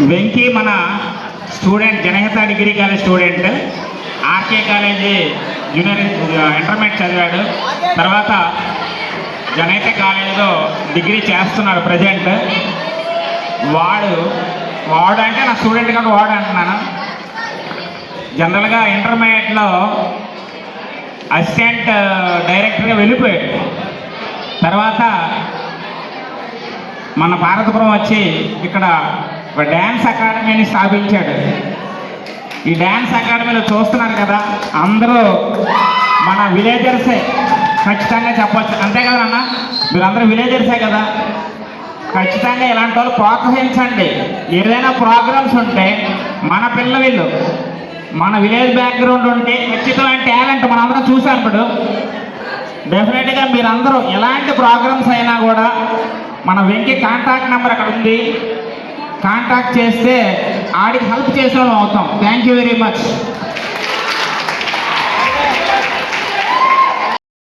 వెంకీ మన student Janahita degree college student, RK college junior intermediate చదివాడు. తర్వాత జనహిత కాలేజీలో డిగ్రీ చేస్తున్నాడు ప్రజెంట్. వాడు అంటే నా స్టూడెంట్ కాబట్టి వాడు అంటున్నాను. జనరల్గా ఇంటర్మీడియట్లో అసిస్టెంట్ డైరెక్టర్గా వెళ్ళిపోయాడు. తర్వాత మన భారతపురం వచ్చి ఇక్కడ ఒక డ్యాన్స్ అకాడమీని స్థాపించాడు. ఈ డ్యాన్స్ అకాడమీలో చూస్తున్నారు కదా, అందరూ మన విలేజర్సే ఖచ్చితంగా చెప్పచ్చు. అంతే కదా అన్న, మీరు అందరూ విలేజర్సే కదా. ఖచ్చితంగా ఇలాంటి వాళ్ళు ప్రోత్సహించండి. ఏదైనా ప్రోగ్రామ్స్ ఉంటే మన వీళ్ళు మన విలేజ్ బ్యాక్గ్రౌండ్ ఉంటే ఖచ్చితమైన టాలెంట్ మనందరం చూసాం. ఇప్పుడు డెఫినెట్గా మీరందరూ ఎలాంటి ప్రోగ్రామ్స్ అయినా కూడా మన వెంకీ కాంటాక్ట్ నెంబర్ అక్కడ ఉంది, కాంటాక్ట్ చేస్తే ఆడికి హెల్ప్ చేసిన వాళ్ళం అవుతాం. Thank you very much.